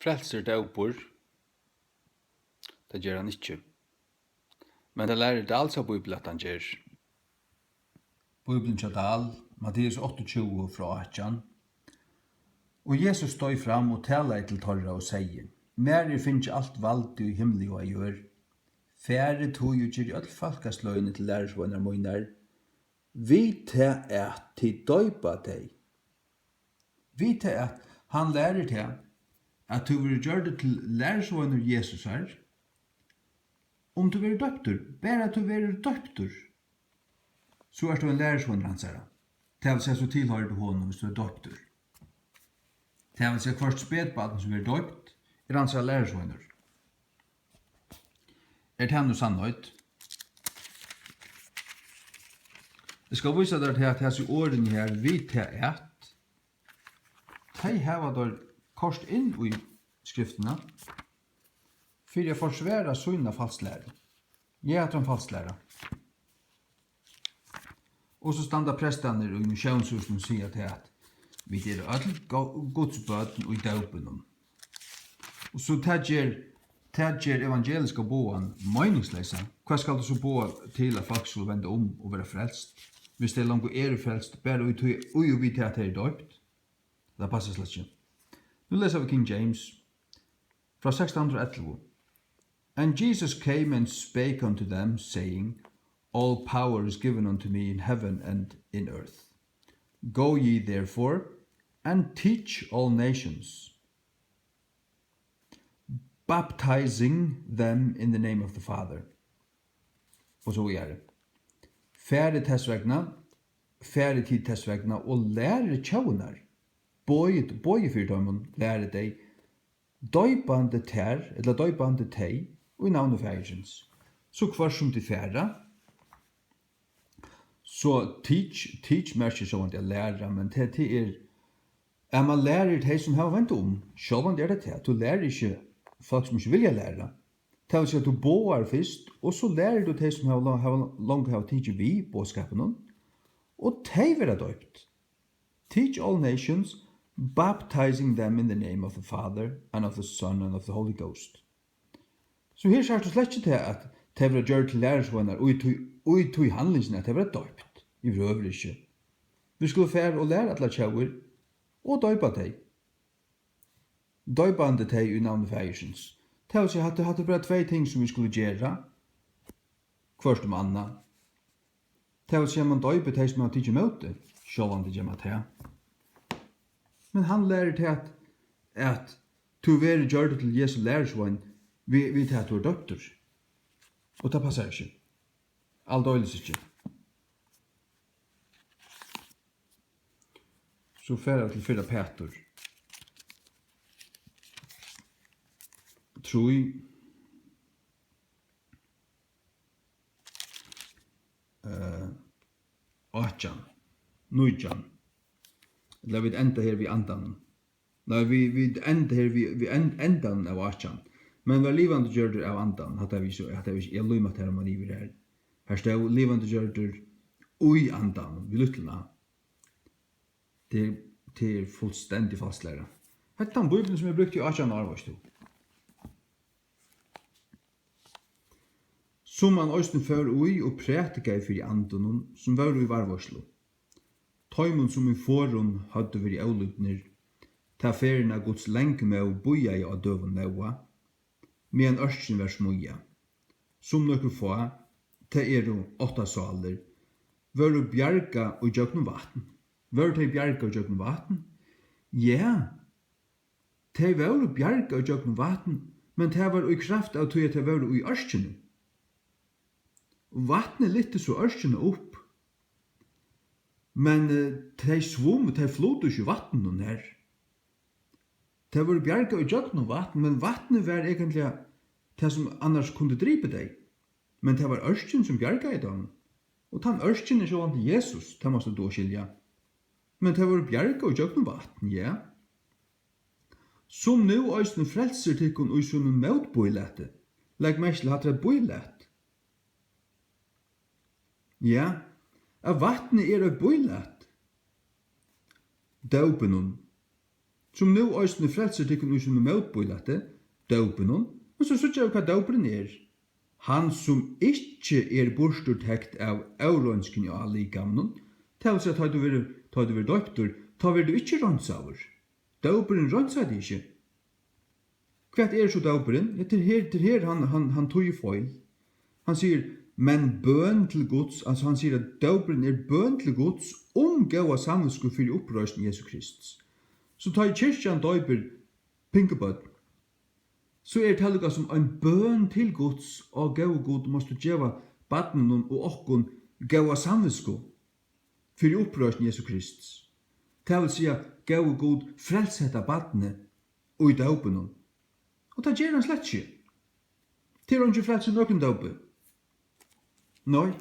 frelser døpur, det gjør han ikke. Men det lærer det altså Bibelen at han gjør. Bibelen Tjadal, Matteus 28 fra 18. Og Jesus stod fram og talet til torra og sier, Mer finnes alt valgt i himmelig og gjør. Fære tog og gjør alt falkasløyene til lærersvåner møyner. Vi til at til døypa deg. Vi til at han lærer til at du vil gjøre det til lærersvåner Jesus her. Om du vil døptur, bare at du vil døptur, så er du en lærersvåner hans her. Det vil si så tilhører du honom hvis du er døptur. Det vil si først spedbaden som er døpt, er hans her lærersvåner. Er det noe sannhøyt? Jeg skal vise deg til at disse årene her vi til at de har der kort inn i skriftene for jeg forsværer sønne falsklære. Jeg er en falsklære. Og så standa prestene i misjonshusen og sier til at vi er alle godsbøten og i døpen. Og så tætjer evangeliska boan meningsløse. Hva skal du så bo til at folk skal vende om og være frelst? Hvis det langt er frelst, bare ui og vi til at det er døpt. Det passer slett ikke. Nu leser vi King James fra 1611. And Jesus came and spake unto them, saying, All power is given unto me in heaven and in earth. Go ye therefore, and teach all nations, baptizing them in the name of the Father. Og så er det. Færre tid tessvegna, og lære tjaunar. Bøye fyrtøymon lære deg, døybande ter, eller døybande tei, og i navnet færgens. Så hver som til færre, så teach merker sånn at lære, men det er man lærer de som har vent om, sjåvan det er det til, du lærer ikke folk som ikke vilja lære. Det vil si at du boar først, og så lærer du de som har tidsi vi, båskapen, og de vil ha døypt. Teach all nations, baptizing them in the name of the Father, and of the Son, and of the Holy Ghost. Så her sier du slett ikke til at de vil gjøre til lærersvåner, og i tog handlingene at de vil ha døypt. I røver ikke. Vi skulle fære og lære alle tjauer, og døypa deg. Døypande deg i navnet fægersens. Det vil si at det hadde bare tvei ting som vi skulle gjøre, hverst om anna. Det vil si at man døyper deg som har tidsi møte, sjåvan det gjemmer til. Men han lærer til at du vil gjøre det til Jesu lærersvann, vi til at du er døpter. Og det passer ikke. All døyles ikke. Så færer til 4 Peter. Troi. Åtjan. Nujan. Eller vi enda her vi andan. Nei, vi enda her vi endan av åtjan. Men var livande gjørder av andan, hatt jeg lumat her man iver her. Her stod livande gjørder ui andan, vi luttelna. Det er fullstendig fastlæra. Hette den bibelen som jeg brukte i 18 år, varst du. Som man òsne før ui og prætika i fyrir andan, som var ui varvarslo. Tøymon som i forun hadde vært avlutner, ta ferina Guds lenge med å boja i av døven neua, med en ørsten vers moja. Som nokre få, ta eru 8 saler, var bjarga og jøgnu vatn. Var de bjarga og jøgnu vatn? Ja, de var bjarga og jøgnu vatn, men de var i kraft av at de var i ørstene. Vatnet lytte så ørstene opp, men de flodde ikke vattnet her. Det var bjarga og jøgnu vatn, men vattnet var egentlig det som annars kunne drive deg. Men det var ørsten som bjarga i dem. Og den ørsten er sånn til Jesus, det måste du skilja. Men det var bjarga og jøgnu vatn, ja. Som nu òsne frelser tikkun og sånne møtboilete. Legg mersel hatt det boilete. Ja, av vattnet er det boilete. Døpenun, som nu øysene frelser tykken ur sine motbøylete, døpenon, men så sutja vi hva døperen Han som ikke borturtekt av eurønsken og likamnon, til seg at du vil døptur, ta vil du ikke rønsaver. Døperen rønsa det ikke. Hva så døperen? Ja, til her han tog i feil. Han sier, men bøn til Guds, altså han sier at døperen bøn til Guds gaua samvetsku for opprøsten Jesu Kristus. Så ta i kyrkjan døper pinkebøtt, så det som en bøn til Guds, og gaua Gud måste djeva badnen og okkon gaua samvetsku for opprøsten Jesu Kristus. Det vil sige, gaua Gud frelsetta badne og i døpenon. Og det gjør han slett ikke. Det han ikke frelser noen døpe. Nei.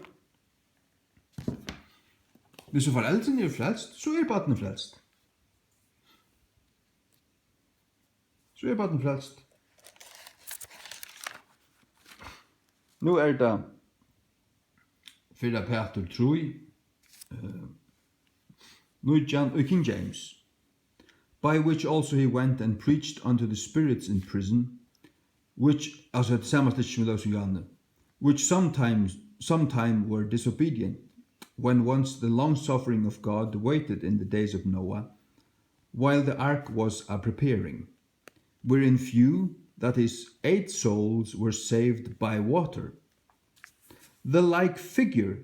Hvis foreldrene frelst, så badne frelst. Så badne frelst. Nu det Fyra Peter 3, nu King James, by which also he went and preached unto the spirits in prison, which, altså det samme slik som vi løser Janne, which sometime were disobedient, when once the long suffering of God waited in the days of Noah, while the ark was a preparing, wherein few, that is, 8 souls were saved by water. The like figure,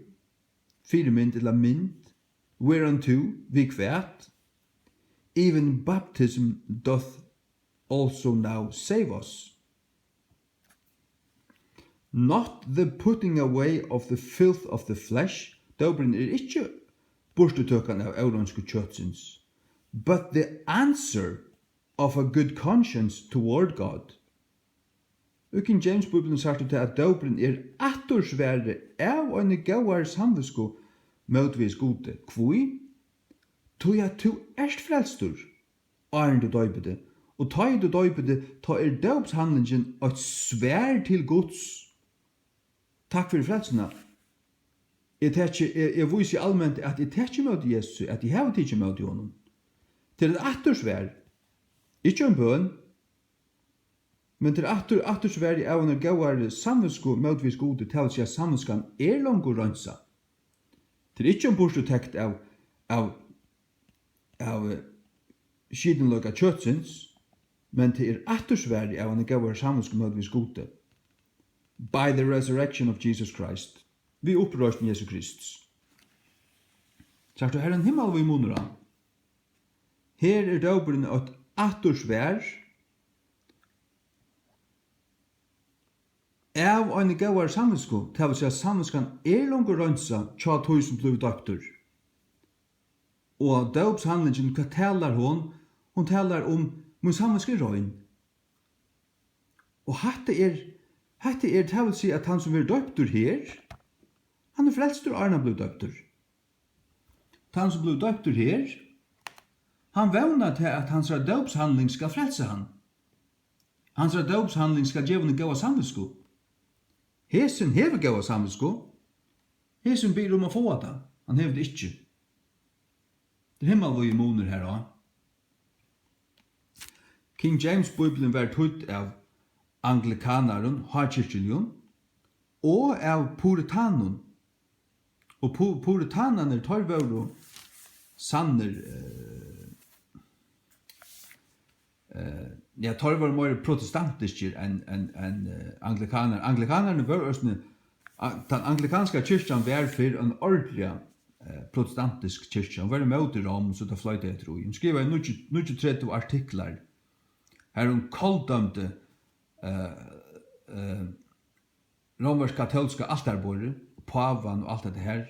firmynd eller mynd, whereunto vi kvært, even baptism doth also now save us. Not the putting away of the filth of the flesh, døperen ikke bortetøkken av euronsku kjøtsins, but the answer of a good conscience toward God. King James Bibelen sagt til at døperen attorsvære av en gauar samvisku motvis gode. Kvui? Tog at du frelstur, åren du døypede, og ta du døypede, ta døpshandlingen et svær til Guds. Takk for frelsena. Jeg viser allment at jeg tar ikke mot Jesus, at jeg har ikke mot honom. Til et attorsvær, ikke en bøn, men til attorsvær av en gauar samvisku motvis gode, til å si at samviskan langt og rønsa. Til ikke en borstutekt av skidenløka kjøtsins, men til attorsvær av en gauar samvisku motvis gode. By the resurrection of Jesus Christ. Vi opprørsten Jesus Kristus. Sagt du, her en himmel vi munner an. Her døperen et attorsvær av en gauar samvisku, til å si at samviskan langt og rønsa tja tusen blod døptur. Og døpshandlingen, hva talar hon? Hon talar min samviske røyn. Og det vil si at han som er døptur her, han frelstur Arna blod døptur. Han som blod døptur her, han vevna til at hans døpshandling skal frelse han. Hans døpshandling skal gjøre en gaua samvisku. Hesen hever gaua samvisku. Hesen ber å få det. Han hever det ikke. Det himmel var i moner her også. King James Bibelen var tøtt av anglikanaren, hardkirkjelion, og av puritanen. Og puritanen tar våre sanner, tar våre mer protestantiske enn anglikaner. Anglikanerne var også, den anglikanske kyrkjan var for en ordentlig protestantisk kyrkjan. Var imot i Rom, så det fløyte jeg tror. Hun skriver 30 artikler her hun kolddømte romersk-katolska altarbordet, pavan og alt dette her.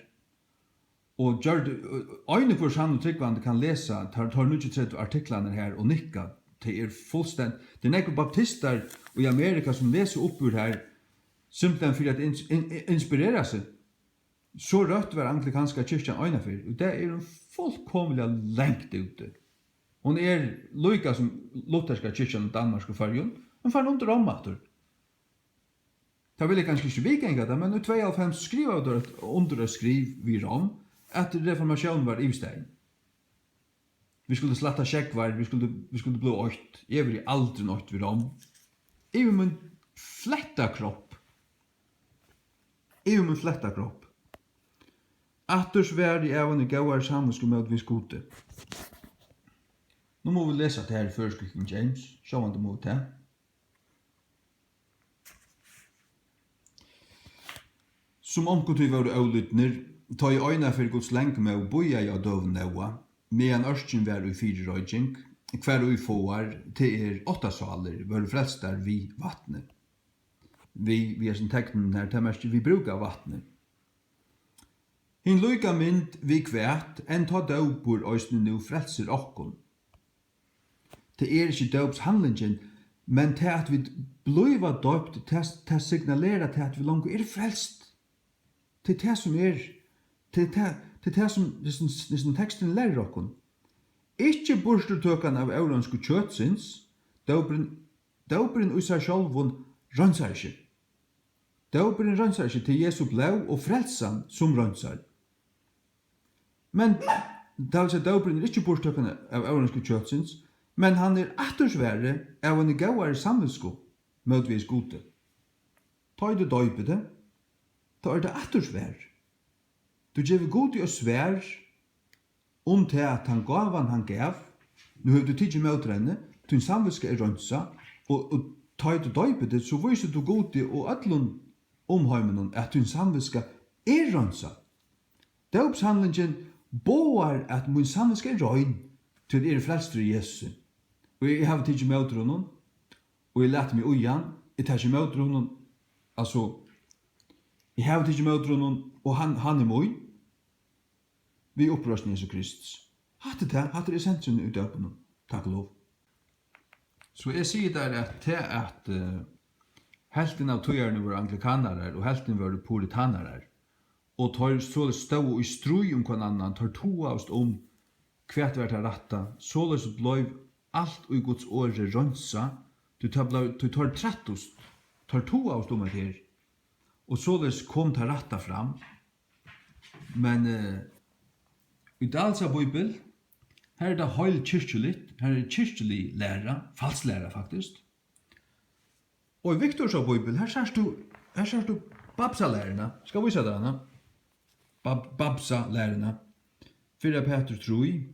Og øyne for sann og tryggvande kan lese, tar 30 artiklene her og nikka. Det fullstendig. Det nekko baptister i Amerika som leser oppur her, simpelthen for at inspirera seg. Så rødt var anglikanska kyrkjan øyne for, og det hun fullkomlig lengt ute. Hun lika som lutherska kyrkjan i Danmark og Färjön, men fann under ommatur. Det vil jeg kanskje ikke vikenga det, men i 92 skriver det under skriv vi Rom at reformasjonen var ivstegn. Vi skulle slatta sjekkvar, vi skulle bli åkt. Jeg vil aldri nått vid dem. Jeg vil min fletta kropp. Jeg vil min fletta kropp. Atturs vær i evne gauar samvinsku med vi skute. Nå må vi lesa det her i Første King James. Sjå om det må det. Som omkutu var ólutnir, ta i øyna fyrir Guds lenk med å boja i døven neua, medan ørsten var i fire røyjing, hver ui fåar til 8 saler var frelstar vi vattnet. Vi er som teknen her, til mest vi brukar vattnet. Hinn luka mynd vi kvært, enn ta døpur òsne nu frelser okkon. Det er ikke døpshandlingen, men til at vi bliva døpt, til signalera til at vi langt er frelst. Til det som er, til det som teksten lærer okkon. Ikke borstutøkan av euronske kjøtsins, døperen usar sjálvun rønsar ikke. Døperen rønsar ikke til Jesu blau og frelsan som rønsar. Men det vil si døperen er ikke borstutøkan av euronske kjøtsins, men han er attersvære av en gauare samvelsko møtvis gode. Ta i det døypede, da er det attersvær. Du gjev god i å svær til at han gavan han gav, nu har du tidsi møtrenne, din samvelska er rønsa, og ta i det døypede, så viser du god i og öllun omheimen at din samvelska er rønsa. Døpshandlingen boar at min samvelska er røyn til er frelster i Jesus. Og jeg har tidsi møtrenne, og jeg lette meg ujan, jeg tar ikke møtrenne, altså, jeg har ikke med honom, og han er møy. Vi opprørsten Jesus Kristus. Hatt er essensen ut av honom. Takk og lov. Så jeg sier der at til at helten av tøyerne var anglikanere, og helten var puritanere, og tar så stå i strui hver annan, tar toast hvert vært ratta, således bløy alt i Guds åre rønsa, du tar trattust, tar toast det her, og således kom til ratta fram. Men i Dalsa Bibel, her er det heil kyrkjelitt, her er kyrkjelig læra, falslæra faktisk. Og i Viktorsa Bibel, her ser du Babsa-lærerne. Skal vi vise det henne? Babsa-lærerne. 4 Petrus 3.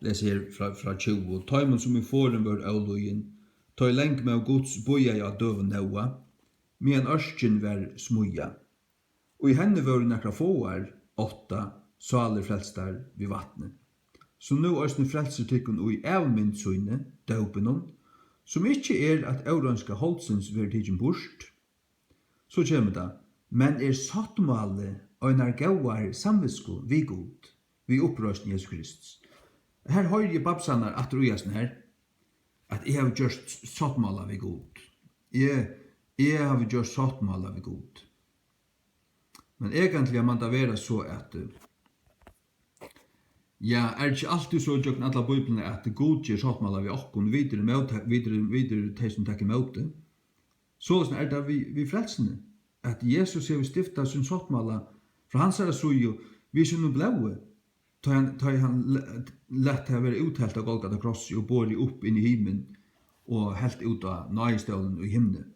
Les her fra 20. Tøymon som i foren var avløyen, tøy lenk med Guds boja i døven neua, medan ørsten var smuja. Og i henne var nekra fåar, 8, saler frelstar vid vattnet. Så nu østene frelser tykken og i avmyndsøyne, døpenon, som ikkje er at euronska holdsens vil tykken bort. Så kommer det, men er sattmåle og en gauar samvisko vi god, vi opprøsten Jesus Kristus. Her høyre jeg babsanar at rujasen her, at jeg har gjort sattmåle vi god. Jeg har gjort sattmåle vi god. Men egentlig man da være så at ja, er ikke alltid så gjøkken alle bøyblene at god gjør sattmåle vi okkon videre til som takker møte. Så er det vi frelsene, at Jesus har stiftet sin sattmåle fra hans er så jo, vi som nå blaue, ta han lett å være uthelt av Golgata kross og båret opp inn i himmelen og helt ut av nøyestølen i himmelen.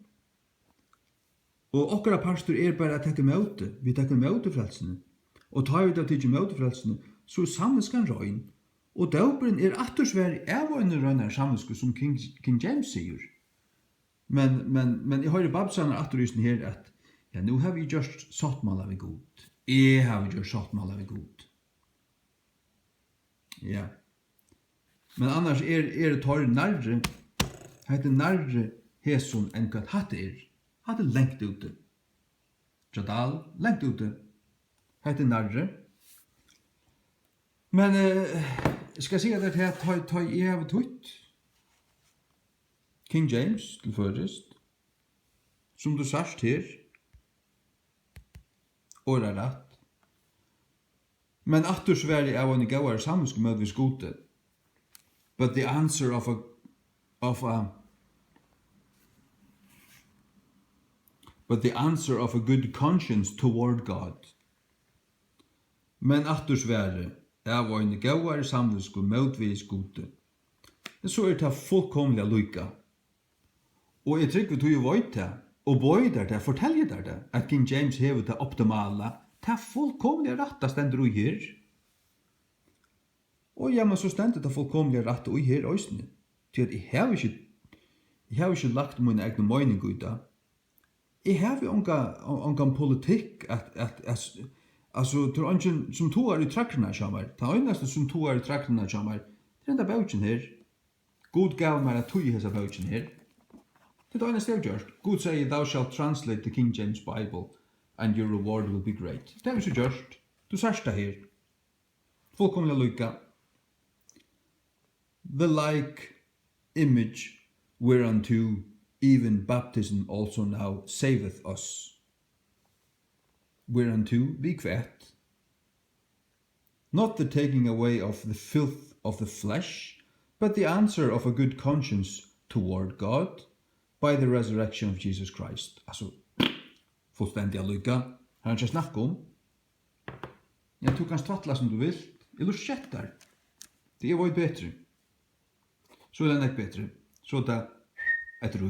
Og okkara pastor er bare at takke møte, vi takker møte frelsene. Og tar vi da til møte frelsene, så er samvenskan røyn. Og døperen er attersvær av en røyner samvensku, som King James sier. Men jeg har i babsaner atterlysen her at ja, nå har vi gjort sattmåla vi god. Jeg har gjort sattmåla vi god. Ja. Men annars er det tar nærre, heter nærre heson enn hva hatt er. Hatt er lengt ute. Jadal, lengt ute. Heter nærre. Men skal jeg si at det tar jeg av tøyt. King James til først. Som du sørst her. Åra rett. Men atter Sverige er en gauar sammenske med vi skote. But the answer of a good conscience toward God. Men atter Sverige, av en gåare samvisku motvis gode. Så det fullkomliga lykka. Og jeg trykker du jo veit det, og bøyder det, forteller der det, at King James hever det optimala, det fullkomliga ratta stendur ui her. Og ja, men så stendur det fullkomliga ratta ui her òsne, til at jeg har ikke lagt min egen mening ut da. Jeg har jo ongan politikk altså, det er ingen som to i trakkerna kjammer. Det eneste som to i trakkerna kjammer, det er enda bauken her. God gav meg at tog i hesa bauken her. Det er det eneste jeg gjør. God sier, thou shalt translate the King James Bible, and your reward will be great. Det er vi så gjørst. Du sørst det her. Fullkomlig lykka. The like image whereunto even baptism also now saveth us. Whereunto vi kvæt. Not the taking away of the filth of the flesh, but the answer of a good conscience toward God by the resurrection of Jesus Christ. Altså, fullstendig lykka. Han ikke snakka om. Ja, du kan strattla som du vil. Eller skjettar. Det var jo bedre. Så er det nek bedre. Så det etter